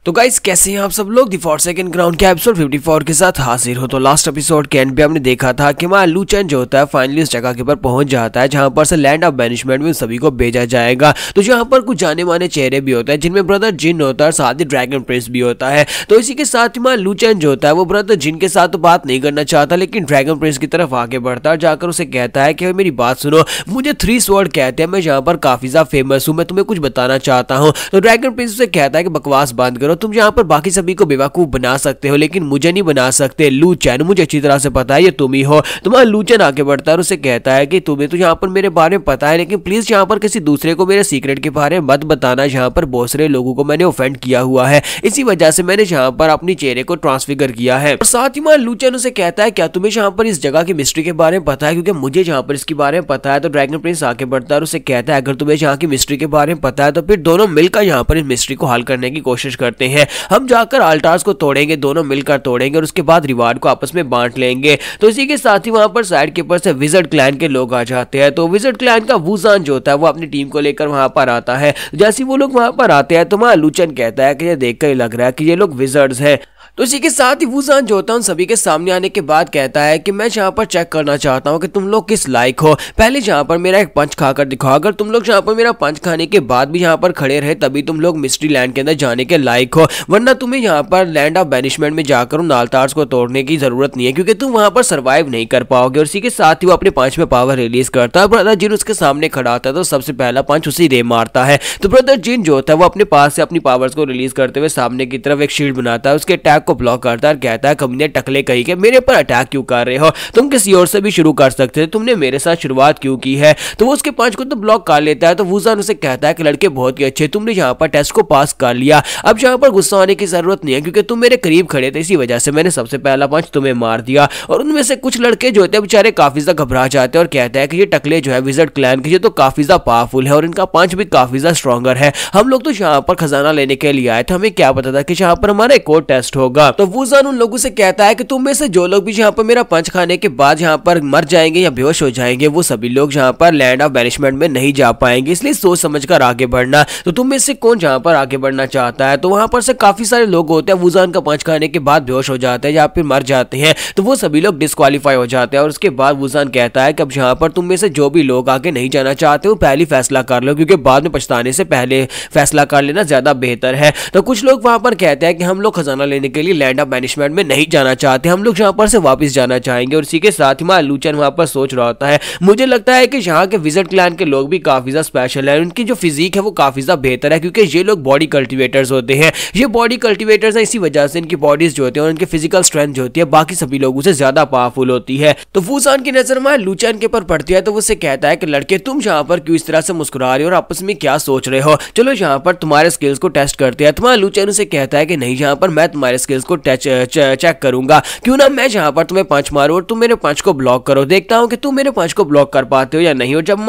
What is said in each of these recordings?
तो गाइस कैसे हैं आप सब लोग। दी फॉर सेकंड ग्राउंड के एपिसोड 54 के साथ हाजिर हो। तो लास्ट एपिसोड के एंड पे हमने देखा था कि वहाँ लू चेन जो होता है फाइनली उस जगह के ऊपर पहुंच जाता है जहां पर से लैंड ऑफ बैनिशमेंट में सभी को भेजा जाएगा। तो जहां पर कुछ जाने माने चेहरे भी होते हैं जिनमें ब्रदर जिन होता है, साथ ही ड्रैगन प्रिंस भी होता है। तो इसी के साथ ही वहाँ लू चेन जो होता है वो ब्रदर जिन के साथ तो बात नहीं करना चाहता, लेकिन ड्रैगन प्रिंस की तरफ आगे बढ़ता है, जाकर उसे कहता है कि मेरी बात सुनो, मुझे 3 स्वॉर्ड कहते हैं, मैं यहाँ पर काफी ज्यादा फेमस हूँ, मैं तुम्हें कुछ बताना चाहता हूँ। तो ड्रैगन प्रिंस उसे कहता है कि बकवास बंद करो, तुम यहाँ पर बाकी सभी को बेवकूफ बना सकते हो लेकिन मुझे नहीं बना सकते। लू चेन, मुझे अच्छी तरह से पता है ये तुम ही हो। तुम्हारा लू चेन आगे बढ़ता है और उसे कहता है कि तुम्हें तो यहाँ पर मेरे बारे में पता है, लेकिन प्लीज यहाँ पर किसी दूसरे को मेरे सीक्रेट के बारे में मत बताना। यहाँ पर बहुत सारे लोगों को मैंने ऑफेंड किया हुआ है, इसी वजह से मैंने यहाँ पर अपनी चेहरे को ट्रांसफिगर किया है। और साथ ही वहाँ लू चेन उसे कहता है क्या तुम्हें यहाँ पर इस जगह की मिस्ट्री के बारे में पता है, क्योंकि मुझे यहाँ पर इसके बारे में पता है। तो ड्रैगन प्रिंस आगे बढ़ता है और उसे कहता है अगर तुम्हें यहाँ की मिस्ट्री के बारे में पता है तो फिर दोनों मिलकर यहाँ पर इस मिस्ट्री को हल करने की कोशिश करते हैं। हम जाकर अल्टार्स को तोड़ेंगे, दोनों मिलकर तोड़ेंगे और उसके बाद रिवार्ड को आपस में बांट लेंगे। तो इसी के साथ ही वहां पर साइड के ऊपर से विज़र्ड क्लैन के लोग आ जाते हैं। तो विज़र्ड क्लैन का वुजान जो होता है वो अपनी टीम को लेकर वहां पर आता है। जैसे वो लोग वहां पर आते हैं तो वहां लू चेन कहता है कि ये देखकर ही लग रहा है कि ये लोग विज़र्ड्स हैं। तो इसी के साथ ही वुजान जो होता है उन सभी के सामने आने के बाद कहता है कि मैं यहाँ पर चेक करना चाहता हूँ कि तुम लोग किस लायक हो। पहले यहाँ पर मेरा एक पंच खाकर दिखाओ, अगर तुम लोग यहाँ पर मेरा पंच खाने के बाद भी यहाँ पर खड़े रहे तभी तुम लोग मिस्ट्री लैंड के अंदर जाने के लायक हो, वरना तुम्हें यहाँ पर लैंड ऑफ बैनिशमेंट में जाकर उन अल्टार्स को तोड़ने की जरूरत नहीं है, क्योंकि तुम वहां पर सर्वाइव नहीं कर पाओगे। और इसी के साथ ही वो अपने पंच में पावर रिलीज करता है। ब्रदर जिन उसके सामने खड़ा होता है तो सबसे पहला पंच उसी रे मारता है। तो ब्रदर जिन जो होता है वो अपने पास से अपनी पावर्स को रिलीज करते हुए सामने की तरफ एक शील्ड बनाता है, उसके अटैक को ब्लॉक करता है, कहता है कमीने टकले कहीं के मेरे पर अटैक क्यों कर रहे हो, तुम किसी और से भी शुरू कर सकते थे, तुमने मेरे साथ शुरुआत क्यों की है। तो वो उसके पंच को तो ब्लॉक कर लेता है। तो वुजान उसे कहता है कि लड़के बहुत ही अच्छे, तुमने यहाँ पर टेस्ट को पास कर लिया, अब यहाँ पर गुस्सा होने की जरूरत नहीं है क्योंकि तुम मेरे करीब खड़े थे, इसी वजह से मैंने सबसे पहला पंच तुम्हें मार दिया। और उनमें से कुछ लड़के जो होते हैं बेचारे काफी ज्यादा घबरा जाते हैं और कहते हैं कि ये टकले जो है विज़र्ड क्लैन के ये तो काफी ज्यादा पावरफुल है और इनका पंच भी काफी ज्यादा स्ट्रॉन्गर है, हम लोग तो यहाँ पर खजाना लेने के लिए आए थे, हमें क्या पता था कि यहाँ पर हमारा एक और टेस्ट होगा। तो वुजान उन लोगों से कहता है कि तुम में से जो लोग भी यहाँ पर मेरा पंच खाने के बाद यहाँ पर मर जाएंगे या बेहोश हो जाएंगे वो सभी लोग यहाँ पर लैंड ऑफ बैनिशमेंट में नहीं जा पाएंगे, इसलिए सोच समझकर आगे बढ़ना। तो तुम में से कौन यहाँ पर आगे बढ़ना चाहता है। तो वहां पर से काफी सारे लोग होते हैं वुजान का पंच खाने के बाद बेहोश हो जाते हैं या फिर मर जाते हैं, तो वो सभी लोग डिस्क्वालीफाई हो जाते हैं। और उसके बाद वुजान कहता है कि अब यहाँ पर तुम में से जो भी लोग आगे नहीं जाना चाहते हो पहले फैसला कर लो, क्योंकि बाद में पछताने से पहले फैसला कर लेना ज्यादा बेहतर है। तो कुछ लोग वहां पर कहते हैं कि हम लोग खजाना लेने के लिए लैंड ऑफ बैनिशमेंट में नहीं जाना चाहते, हम लोग यहाँ पर से वापस जाना चाहेंगे। और इसी के साथ ही लू चेन वहां पर सोच रहा होता है, मुझे लगता है कि यहाँ के विज़र्ड क्लैन के लोग भी काफी ज्यादा स्पेशल है, उनकी जो फिजिक है वो काफी ज्यादा बेहतर है, क्योंकि ये लोग बॉडी कल्टिवेटर्स होते हैं, ये बॉडी कल्टिवेटर्स है, इसी वजह से इनकी बॉडीज जो होती है और इनकी फिजिकल स्ट्रेंथ जो होती है बाकी सभी लोगों से ज्यादा पावरफुल होती है। तो वुजान की नजर में लू चेन के ऊपर पड़ती है तो वो उससे कहता है कि लड़के तुम यहाँ पर क्यों इस तरह से मुस्कुरा रहे हो और आपस में क्या सोच रहे हो, चलो यहाँ पर तुम्हारे स्किल्स को टेस्ट करते हैं। तुम्हारा लू चेन उसे कहता है कि नहीं, यहाँ पर मैं तुम्हारे स्किल्स को चेक करूंगा, क्यों ना मैं यहाँ पर तुम्हें पंच मारूं और तुम मेरे पंच को ब्लॉक करो, देखता हूँ कि तुम मेरे पंच को ब्लॉक कर पाते हो या नहीं। और जब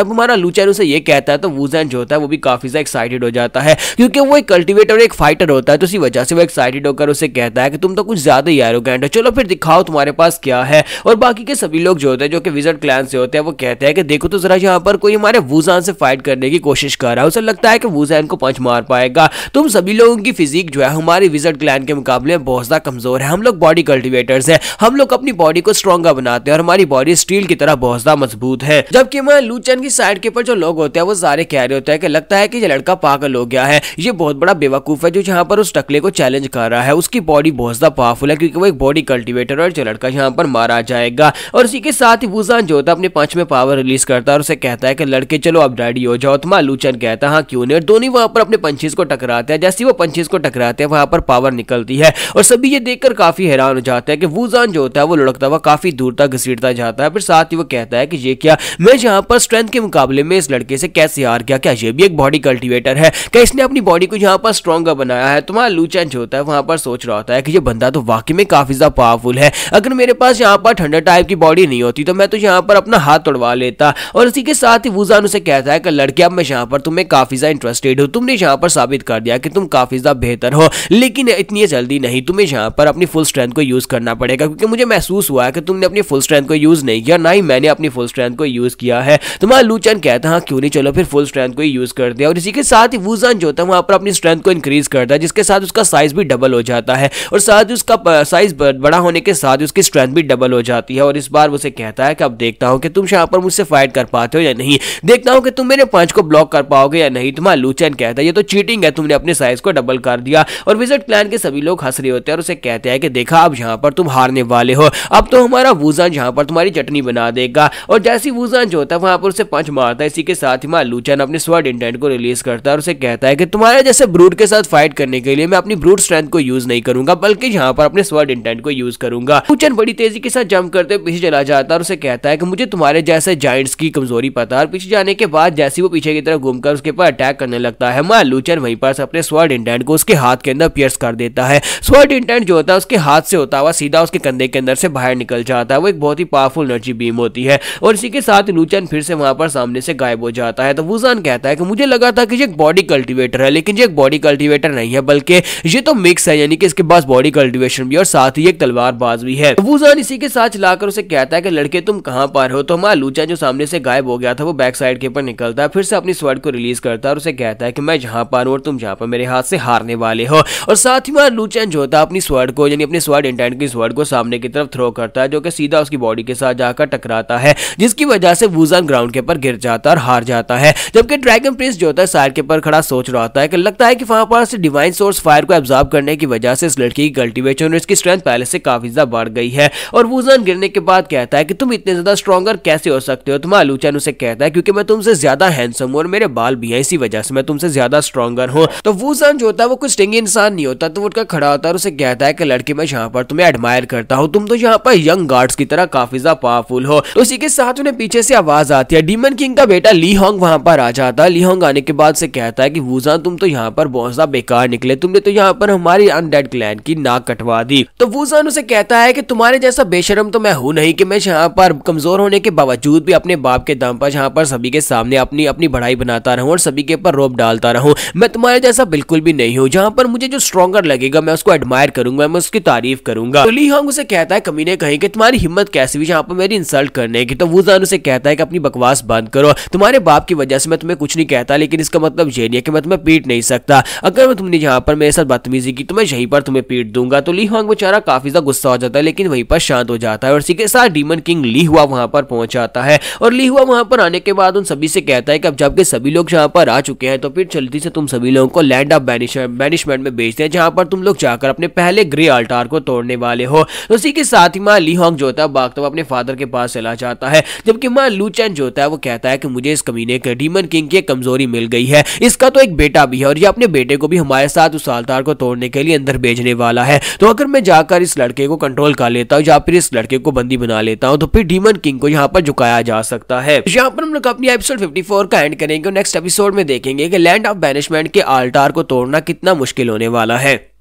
हमारा लू चेन उसे ये कहता है तो वुजान जो होता है वो भी काफी ज्यादा एक्साइटेड हो जाता है, क्योंकि वो एक कल्टिवेटर एक फाइटर होता है, तो इसी वजह से वो एक्साइटेड होकर उसे कहता है कि तुम तो कुछ ज्यादा ही एरोगेंट हो, चलो फिर दिखाओ तुम्हारे पास क्या है। और बाकी के सभी लोग जो होते हैं जो कि विज़र्ड क्लैन से होते हैं वो कहते हैं कि देखो तो जरा यहाँ पर कोई हमारे वुजान से फाइट करने की कोशिश कर रहा है, उसे लगता है कि वुजान को पंच मार पाएगा। तुम सभी लोगों की फिजिक जो है हमारी विज़र्ड क्लैन के मुकाबले बहुत ज्यादा कमजोर है, हम लोग बॉडी कल्टिवेटर्स हैं, हम लोग अपनी बॉडी को स्ट्रॉन्गर बनाते हैं और हमारी बॉडी स्टील की तरह बहुत ज्यादा मजबूत है। जबकि लू चेन की साइड के ऊपर जो लोग होते हैं वो सारे कह रहे होते हैं कि लगता है कि ये लड़का पागल हो गया है, ये बहुत बड़ा बेवकूफ है जो यहाँ पर उस टकले को चैलेंज कर रहा है, उसकी बॉडी बहुत ज्यादा पावरफुल है क्योंकि वो एक बॉडी कल्टिवेटर और जो लड़का यहाँ पर मारा जाएगा। और इसी के साथ ही वुजान जो होता है अपने पंच में पावर रिलीज करता है और उसे कहता है कि लड़के चलो अब रेडी हो जाओ। तो लू चेन कहता है हाँ क्यों नहीं, और दोनों वहां पर अपने पंचेस को टकराते हैं। जैसे वो पंचेस को टकराते हैं वहां पर पावर निकलती है और सभी ये देखकर काफी हैरान हो जाते हैं कि वुजान जो होता है वो लुढ़कता हुआ काफी दूर तक घसीटता जाता है। फिर साथ ही वो कहता है कि ये क्या, मैं यहाँ पर स्ट्रेंथ के मुकाबले में इस लड़के से कैसे हार गया, क्या ये भी एक बॉडी कल्टिवेटर है, क्या इसने अपनी बॉडी को यहाँ पर स्ट्रॉन्गर बनाया है। तुम्हारा लू चेन जो होता है वहां पर सोच रहा होता है कि ये बंदा तो वाकई में काफी ज्यादा पावरफुल है, अगर मेरे पास यहाँ पर ठंडा टाइप की बॉडी नहीं होती तो मैं तो यहाँ पर अपना हाथ तोड़वा लेता। और इसी के साथ ही वुजान उसे कहता है कि लड़के अब मैं यहाँ पर तुम्हें काफी ज्यादा इंटरेस्टेड हूँ, तुमने यहाँ पर साबित कर दिया कि तुम काफी ज्यादा बेहतर हो, लेकिन इतनी जल्दी नहीं, तुम्हें यहाँ पर अपनी फुल स्ट्रेंथ को यूज करना पड़ेगा, क्योंकि मुझे महसूस हुआ है कि तुमने अपनी फुल स्ट्रेंथ को यूज नहीं किया, ना ही मैंने अपनी फुल स्ट्रेंथ को यूज किया है। तो वहाँ लू चेन कहता है हाँ क्यों नहीं, चलो फिर फुल स्ट्रेंथ को यूज कर दिया। और इसी के साथ ही वुजान जो होता है वहाँ पर अपनी स्ट्रेंथ को इंक्रीज करता है, जिसके साथ उसका साइज भी डबल हो जाता है और साथ ही उसका साइज बड़ा होने के साथ उसकी स्ट्रेंथ भी डबल हो जाती है। और इस बार उसे कहता है कि अब देखता हूँ कि तुम यहाँ पर मुझसे फाइट कर पाते हो या नहीं, देखता हूँ कि तुम मेरे पंच को ब्लॉक कर पाओगे या नहीं। तुम्हारा लू चेन कहता है ये तो चीटिंग है, तुमने अपने साइज को डबल कर दिया। और विज़र्ड क्लैन के सभी लोग हंस रहे होते हैं और उसे कहते हैं कि देखा अब यहाँ पर तुम हारने वाले हो, अब तो हमारा वुजान यहाँ पर तुम्हारी चटनी बना देगा। और जैसी वुजान जो होता है वहां पर उसे पंच मारता है। इसी के साथ ही लू चेन अपने स्वॉर्ड इंटेंट को रिलीज करता है और उसे कहता है कि तुम्हारे जैसे ब्रूट के साथ फाइट करने के लिए मैं अपनी ब्रूट स्ट्रेंथ को यूज नहीं करूंगा, बल्कि यहाँ पर अपने स्वॉर्ड इंटेंट को यूज करूंगा। लू चेन बड़ी तेजी के साथ जंप करते पीछे चला जाता है और उसे कहता है कि मुझे तुम्हारे जैसे जायंट्स की कमजोरी पता है। और पीछे जाने के बाद जैसे वो पीछे की तरफ घूमकर उसके ऊपर अटैक करने लगता है, लू चेन वहीं पर अपने स्वॉर्ड इंटेंट को उसके हाथ के अंदर पियर्स कर देता है। स्वॉर्ड इंटेंट जो होता है उसके हाथ से होता हुआ सीधा उसके कंधे के अंदर से बाहर निकल जाता है। वो एक बहुत ही पावरफुल एनर्जी बीम होती है और इसी के साथ लू चेन फिर से वहां पर सामने से गायब हो जाता है। तो वुजान कहता है कि मुझे लगा था कि ये एक बॉडी कल्टीवेटर है, लेकिन ये एक बॉडी कल्टीवेटर नहीं है, बल्कि ये तो मिक्स है, यानी कि इसके पास बॉडी कल्टीवेशन भी और साथ ही एक तलवारबाज भी है। वुजान इसी के साथ लाकर उसे कहता है कि लड़के तुम कहां पर हो। तो हमारा लू चेन जो सामने से गायब हो गया था वो बैक साइड के ऊपर निकलता है, फिर से अपनी स्वॉर्ड को रिलीज करता है और उसे कहता है कि मैं जहां पर हूं और तुम जहां पर मेरे हाथ से हारने वाले हो। और साथ ही हमारा लू चेन जो होता है अपनी स्वॉर्ड को यानी अपने स्वॉर्ड इंटेंट की स्वॉर्ड को सामने की तरफ थ्रो करता है, जो कि सीधा उसकी बॉडी के साथ जाकर टकराता है, जिसकी वजह से वुजान ग्राउंड के ऊपर गिर जाता है और हार जाता है। जबकि ड्रैगन प्रिंस जो होता है साइड के ऊपर खड़ा सोच रहा होता है कि लगता है कि वहां पर से डिवाइन सोर्स फायर को एब्जॉर्ब करने की वजह से इस लड़की की कल्टीवेशन और इसकी स्ट्रेंथ पहले से काफी ज्यादा बढ़ गई है। और वुजान गिरने के बाद कहता है कि तुम इतने ज्यादा स्ट्रॉन्गर कैसे हो सकते हो। तुम्हारा लू चेन उसे कहता है क्योंकि मैं तुमसे ज्यादा हैंडसम हूं और मेरे बाल भी हैं, इसी वजह से मैं तुमसे ज्यादा स्ट्रॉन्गर हूं। तो वुजान जो होता है वो कुछ स्टिंगी इंसान नहीं होता, तो वो उठकर खड़ा होता है और उसे कहता है कि लड़की मैं यहाँ पर तुम्हें एडमायर करता हूँ, तुम तो यहाँ पर यंग गार्ड्स की तरह काफी ज्यादा पावरफुल हो। तो उसी के साथ उन्हें पीछे से आवाज आती है, डीमन किंग का बेटा ली होंग वहां पर आ जाता है। ली होंग आने के बाद से कहता है कि वुजान तुम तो यहाँ पर बहुत ज्यादा बेकार निकले, तुमने तो यहाँ पर हमारी अनडेड क्लैन की नाक कटवा दी। तो वुजान उसे कहता है कि तुम्हारे जैसा बेशरम तो मैं हूं नहीं कि मैं यहाँ पर कमजोर होने के बावजूद भी अपने बाप के दम पर यहाँ पर सभी के सामने अपनी अपनी बढ़ाई बनाता रहूं और सभी के ऊपर रोब डालता रहूं। मैं तुम्हारे जैसा बिल्कुल भी नहीं हूँ, जहाँ पर मुझे जो स्ट्रॉन्गर लगेगा मैं उसको एडमायर करूंगा, मैं उसकी तारीफ करूंगा। तो ली होंग उसे कहता है कमीने कहीं कि तुम्हारी हिम्मत कैसी हुई यहाँ पर मेरी इंसल्ट करने की। तो वुजान उसे कहता है कि अपनी बकवास बंद करो, तुम्हारे बाप की वजह से मैं तुम्हें कुछ नहीं कहता, लेकिन इसका मतलब ये नहीं है कि मैं तुम्हें पीट नहीं सकता। अगर तुमने यहाँ पर मेरे साथ बदतमीजी की तो मैं यहीं पर तुम्हें पीट दूंगा। तो ली होंग बेचारा काफी ज्यादा गुस्सा हो जाता है, लेकिन वहीं पर शांत हो जाता है। और इसी के साथ डीमन किंग ली हुआ वहां पर पहुंच जाता है और ली हुआ वहां पर आने के बाद उन सभी से कहता है कि अब जबकि सभी लोग यहाँ पर आ चुके हैं तो फिर जल्दी से तुम सभी लोगों को लैंड ऑफ बैनिशमेंट में भेजते हैं, जहां पर तुम लोग जाकर अपने पहले ग्रे अल्टार को तोड़ने वाले हो। तो उसी के साथ ही मां ली होंग जो होता है भागता हुआ अपने फादर के पास चला जाता है, जबकि मां लू चेन जो होता है वो कहता है कि मुझे इस कमीने के डीमन किंग की कमजोरी मिल गई है, इसका तो एक बेटा भी है और ये अपने बेटे को भी हमारे साथ उस अल्टार को तोड़ने के लिए अंदर भेजने वाला है। तो अगर मैं जाकर इस लड़के को कंट्रोल कर लेता हूँ या फिर इस लड़के को बंदी बना लेता हूँ तो फिर डीमन किंग को यहाँ पर झुकाया जा सकता है। यहाँ पर हम लोग अपनी एपिसोड 54 का एंड करेंगे और नेक्स्ट एपिसोड में देखेंगे कि लैंड ऑफ बैनिशमेंट के अल्टार को तोड़ना कितना मुश्किल होने वाला है।